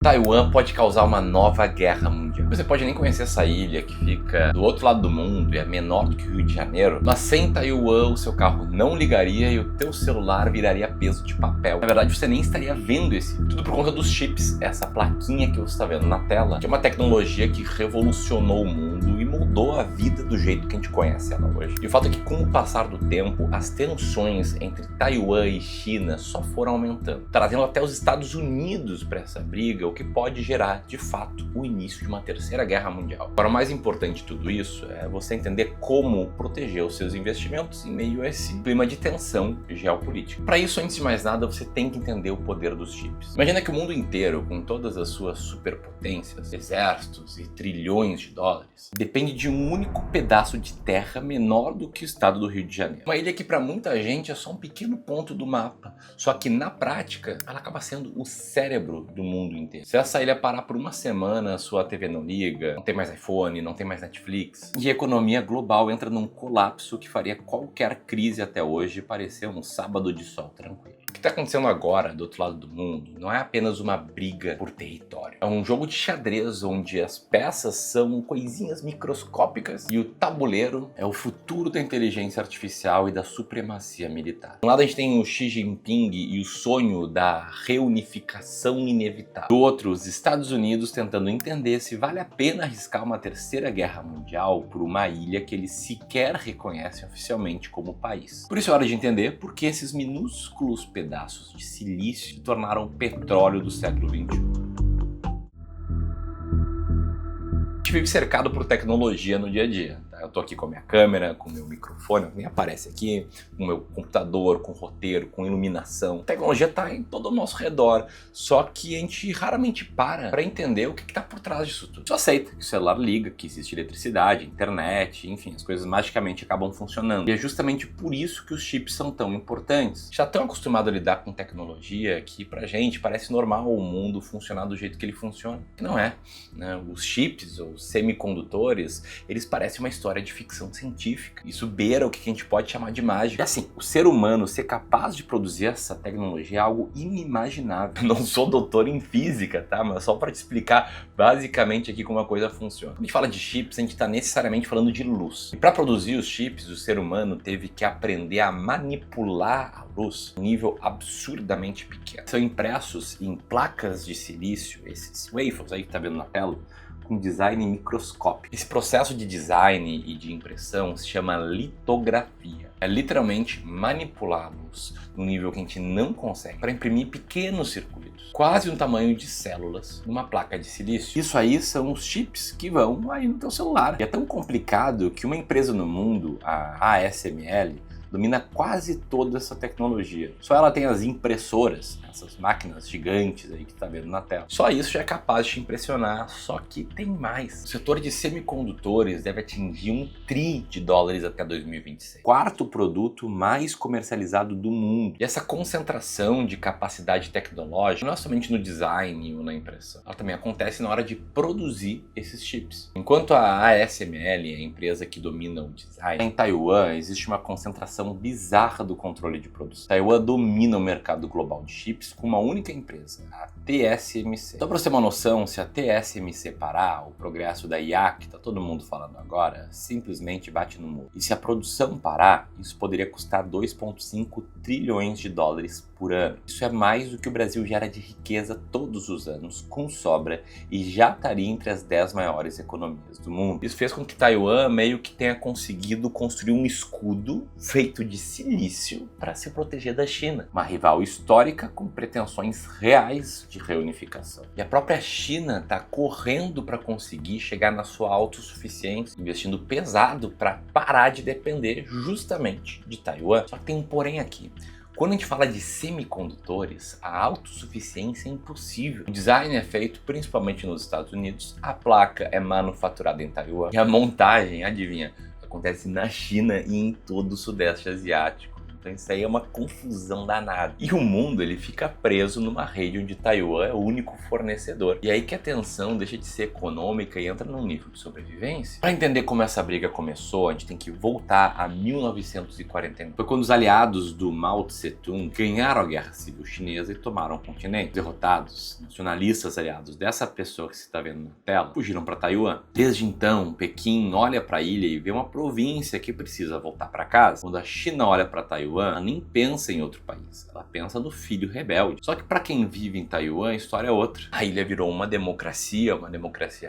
Taiwan pode causar uma nova guerra mundial. Você pode nem conhecer essa ilha que fica do outro lado do mundo e é menor do que o Rio de Janeiro, mas sem Taiwan o seu carro não ligaria e o teu celular viraria peso de papel. Na verdade, você nem estaria vendo esse. Tudo por conta dos chips, essa plaquinha que você está vendo na tela, que é uma tecnologia que revolucionou o mundo e mudou a vida do jeito que a gente conhece ela hoje. E o fato é que, com o passar do tempo, as tensões entre Taiwan e China só foram aumentando, trazendo até os Estados Unidos para essa briga, o que pode gerar, de fato, o início de uma terceira guerra mundial. Agora, o mais importante de tudo isso é você entender como proteger os seus investimentos em meio a esse clima de tensão geopolítica. Para isso, antes de mais nada, você tem que entender o poder dos chips. Imagina que o mundo inteiro, com todas as suas superpotências, exércitos e trilhões de dólares, depende de um único pedaço de terra menor do que o estado do Rio de Janeiro. Uma ilha que para muita gente é só um pequeno ponto do mapa, só que na prática ela acaba sendo o cérebro do mundo inteiro. Se essa ilha parar por uma semana, sua TV não liga, não tem mais iPhone, não tem mais Netflix, e a economia global entra num colapso que faria qualquer crise até hoje parecer um sábado de sol tranquilo. O que está acontecendo agora, do outro lado do mundo, não é apenas uma briga por território. É um jogo de xadrez onde as peças são coisinhas microscópicas e o tabuleiro é o futuro da inteligência artificial e da supremacia militar. De um lado a gente tem o Xi Jinping e o sonho da reunificação inevitável. Do outro, os Estados Unidos tentando entender se vale a pena arriscar uma terceira guerra mundial por uma ilha que eles sequer reconhecem oficialmente como país. Por isso é hora de entender por que esses minúsculos pedaços de silício se tornaram o petróleo do século XXI. A gente vive cercado por tecnologia no dia a dia. Eu tô aqui com a minha câmera, com o meu microfone, alguém aparece aqui, com o meu computador, com roteiro, com iluminação. A tecnologia tá em todo o nosso redor, só que a gente raramente para entender o que tá por trás disso tudo. Só aceita que o celular liga, que existe eletricidade, internet, enfim, as coisas magicamente acabam funcionando. E é justamente por isso que os chips são tão importantes. Já tão acostumado a lidar com tecnologia que pra gente parece normal o mundo funcionar do jeito que ele funciona. E não é, né? Os chips ou semicondutores, eles parecem uma história de ficção científica. Isso beira o que a gente pode chamar de mágica. E assim, o ser humano ser capaz de produzir essa tecnologia é algo inimaginável. Eu não sou doutor em física, tá? Mas só para te explicar basicamente aqui como a coisa funciona. Quando a gente fala de chips, a gente está necessariamente falando de luz. E para produzir os chips, o ser humano teve que aprender a manipular a luz em um nível absurdamente pequeno. São impressos em placas de silício, esses wafers aí que tá vendo na tela, com design microscópico. Esse processo de design e de impressão se chama litografia. É literalmente manipular a luz num nível que a gente não consegue para imprimir pequenos circuitos, quase no tamanho de células, numa placa de silício. Isso aí são os chips que vão aí no teu celular. E é tão complicado que uma empresa no mundo, a ASML, domina quase toda essa tecnologia. Só ela tem as impressoras, essas máquinas gigantes aí que tá vendo na tela. Só isso já é capaz de te impressionar, só que tem mais. O setor de semicondutores deve atingir $1 trilhão até 2026. Quarto produto mais comercializado do mundo. E essa concentração de capacidade tecnológica não é somente no design ou na impressão. Ela também acontece na hora de produzir esses chips. Enquanto a ASML é a empresa que domina o design, em Taiwan existe uma concentração bizarra do controle de produção. Taiwan domina o mercado global de chips com uma única empresa, a TSMC. Então, para você ter uma noção, se a TSMC parar, o progresso da IA, que tá todo mundo falando agora, simplesmente bate no muro. E se a produção parar, isso poderia custar $2,5 trilhões por ano. Isso é mais do que o Brasil gera de riqueza todos os anos, com sobra, e já estaria entre as 10 maiores economias do mundo. Isso fez com que Taiwan meio que tenha conseguido construir um escudo feito de silício para se proteger da China, uma rival histórica com pretensões reais de reunificação. E a própria China está correndo para conseguir chegar na sua autossuficiência, investindo pesado para parar de depender justamente de Taiwan. Só que tem um porém aqui. Quando a gente fala de semicondutores, a autossuficiência é impossível. O design é feito principalmente nos Estados Unidos, a placa é manufaturada em Taiwan e a montagem, adivinha, acontece na China e em todo o Sudeste Asiático. Então isso aí é uma confusão danada. E o mundo, ele fica preso numa rede onde Taiwan é o único fornecedor. E aí que a tensão deixa de ser econômica e entra num nível de sobrevivência. Para entender como essa briga começou, a gente tem que voltar a 1949. Foi quando os aliados do Mao Tse-tung ganharam a Guerra Civil Chinesa e tomaram o continente. Derrotados, nacionalistas aliados dessa pessoa que você está vendo na tela, fugiram para Taiwan. Desde então, Pequim olha para a ilha e vê uma província que precisa voltar para casa. Quando a China olha para Taiwan, ela nem pensa em outro país, ela pensa no filho rebelde. Só que para quem vive em Taiwan, a história é outra. A ilha virou uma democracia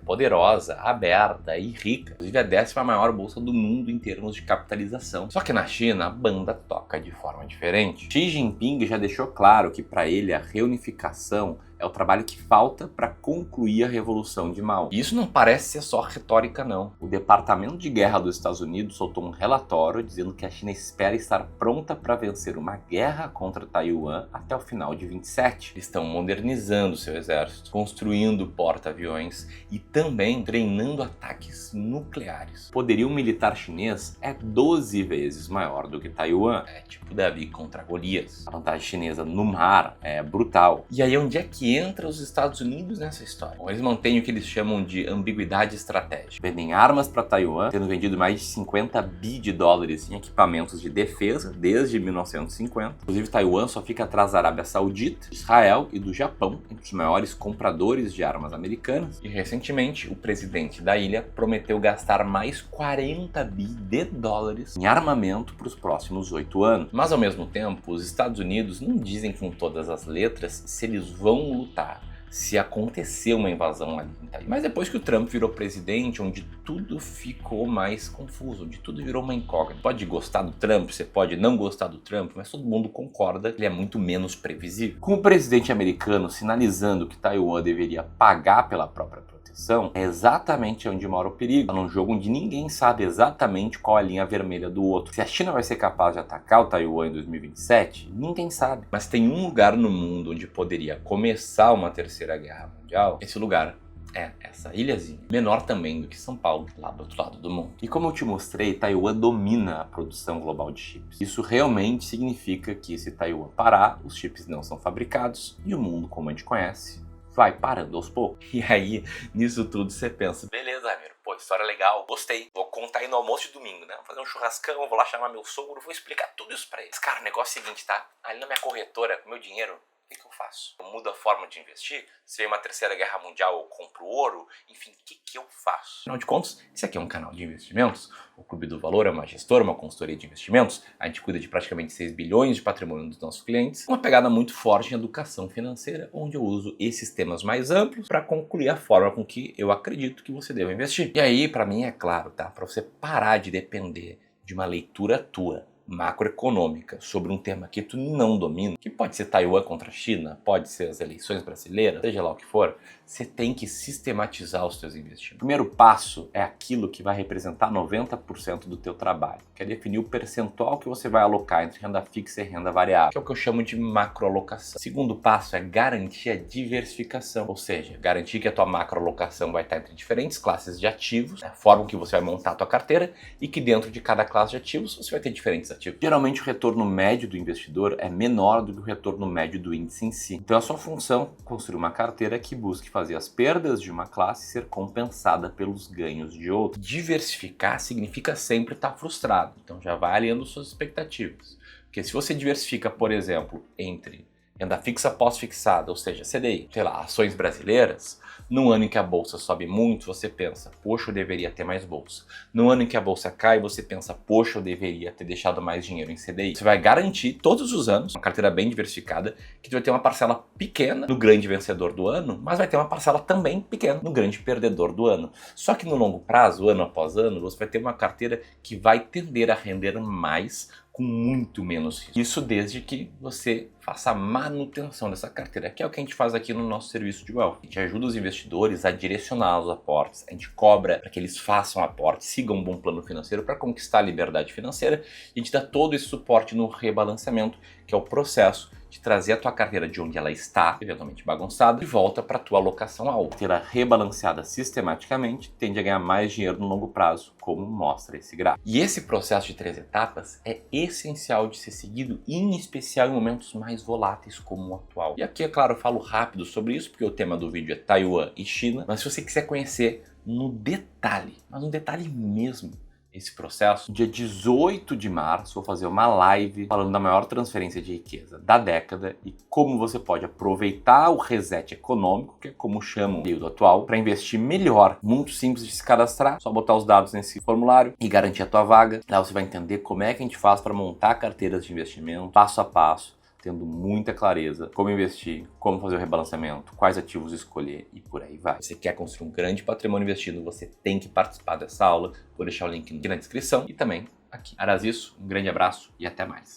poderosa, aberta e rica. Inclusive a 10ª maior bolsa do mundo em termos de capitalização. Só que na China, a banda toca de forma diferente. Xi Jinping já deixou claro que para ele a reunificação é o trabalho que falta para concluir a Revolução de Mao. E isso não parece ser só retórica, não. O Departamento de Guerra dos Estados Unidos soltou um relatório dizendo que a China espera estar pronta para vencer uma guerra contra Taiwan até o final de 27. Eles estão modernizando seu exército, construindo porta-aviões e também treinando ataques nucleares. O poderio militar chinês é 12 vezes maior do que Taiwan. É tipo Davi contra Golias. A vantagem chinesa no mar é brutal. E aí onde é que entra os Estados Unidos nessa história? Bom, eles mantêm o que eles chamam de ambiguidade estratégica. Vendem armas para Taiwan, tendo vendido mais de 50 bi de dólares em equipamentos de defesa desde 1950. Inclusive, Taiwan só fica atrás da Arábia Saudita, Israel e do Japão, entre os maiores compradores de armas americanas. E recentemente, o presidente da ilha prometeu gastar mais 40 bi de dólares em armamento para os próximos 8 anos. Mas ao mesmo tempo, os Estados Unidos não dizem com todas as letras se eles vão lutar se acontecer uma invasão ali em Taiwan. Mas depois que o Trump virou presidente, onde tudo ficou mais confuso, onde tudo virou uma incógnita. Pode gostar do Trump, você pode não gostar do Trump, mas todo mundo concorda que ele é muito menos previsível. Com o presidente americano sinalizando que Taiwan deveria pagar pela própria proteção, é exatamente onde mora o perigo. É num jogo onde ninguém sabe exatamente qual é a linha vermelha do outro. Se a China vai ser capaz de atacar o Taiwan em 2027, ninguém sabe. Mas tem um lugar no mundo onde poderia começar uma terceira guerra mundial. Esse lugar é essa ilhazinha, menor também do que São Paulo, lá do outro lado do mundo. E como eu te mostrei, Taiwan domina a produção global de chips. Isso realmente significa que se Taiwan parar, os chips não são fabricados e o mundo, como a gente conhece, vai parando aos poucos. E aí, nisso tudo, você pensa, beleza, Ramiro, pô, história legal, gostei. Vou contar aí no almoço de domingo, né? Vou fazer um churrascão, vou lá chamar meu sogro, vou explicar tudo isso pra eles. Cara, o negócio é o seguinte, tá? Ali na minha corretora, com meu dinheiro, o que eu faço? Eu mudo a forma de investir? Se vem uma terceira guerra mundial, eu compro ouro? Enfim, o que eu faço? Afinal de contas, esse aqui é um canal de investimentos. O Clube do Valor é uma gestora, uma consultoria de investimentos. A gente cuida de praticamente 6 bilhões de patrimônio dos nossos clientes. Uma pegada muito forte em educação financeira, onde eu uso esses temas mais amplos para concluir a forma com que eu acredito que você deve investir. E aí, para mim, é claro, tá? Para você parar de depender de uma leitura tua, macroeconômica, sobre um tema que tu não domina, que pode ser Taiwan contra a China, pode ser as eleições brasileiras, seja lá o que for, você tem que sistematizar os teus investimentos. O primeiro passo é aquilo que vai representar 90% do teu trabalho, que é definir o percentual que você vai alocar entre renda fixa e renda variável, que é o que eu chamo de macroalocação. O segundo passo é garantir a diversificação, ou seja, garantir que a tua macroalocação vai estar entre diferentes classes de ativos, a forma que você vai montar a tua carteira, e que dentro de cada classe de ativos você vai ter diferentes ativos. Geralmente o retorno médio do investidor é menor do que o retorno médio do índice em si. Então a sua função é construir uma carteira que busque fazer as perdas de uma classe ser compensada pelos ganhos de outra. Diversificar significa sempre estar frustrado, então já vai alinhando suas expectativas. Porque se você diversifica, por exemplo, entre renda fixa pós-fixada, ou seja, CDI, sei lá, ações brasileiras, no ano em que a bolsa sobe muito, você pensa, poxa, eu deveria ter mais bolsa. No ano em que a bolsa cai, você pensa, poxa, eu deveria ter deixado mais dinheiro em CDI. Você vai garantir todos os anos, uma carteira bem diversificada, que vai ter uma parcela pequena no grande vencedor do ano, mas vai ter uma parcela também pequena no grande perdedor do ano. Só que no longo prazo, ano após ano, você vai ter uma carteira que vai tender a render mais com muito menos risco. Isso desde que você faça a manutenção dessa carteira, que é o que a gente faz aqui no nosso serviço de wealth. A gente ajuda os investidores a direcionar os aportes, a gente cobra para que eles façam aportes, sigam um bom plano financeiro para conquistar a liberdade financeira, e a gente dá todo esse suporte no rebalanceamento, que é o processo de trazer a tua carteira de onde ela está, eventualmente bagunçada, de volta para a tua alocação alta. Carteira rebalanceada sistematicamente tende a ganhar mais dinheiro no longo prazo, como mostra esse gráfico. E esse processo de 3 etapas é essencial de ser seguido, em especial em momentos mais voláteis como o atual. E aqui, é claro, eu falo rápido sobre isso, porque o tema do vídeo é Taiwan e China, mas se você quiser conhecer no detalhe, mas no detalhe mesmo, esse processo, dia 18 de março vou fazer uma live falando da maior transferência de riqueza da década e como você pode aproveitar o reset econômico, que é como chamam o período atual, para investir melhor. Muito simples de se cadastrar, só botar os dados nesse formulário e garantir a tua vaga. Lá você vai entender como é que a gente faz para montar carteiras de investimento passo a passo, tendo muita clareza como investir, como fazer o rebalanceamento, quais ativos escolher e por aí vai. Se você quer construir um grande patrimônio investido, você tem que participar dessa aula. Vou deixar o link aqui na descrição e também aqui. Harás isso, um grande abraço e até mais.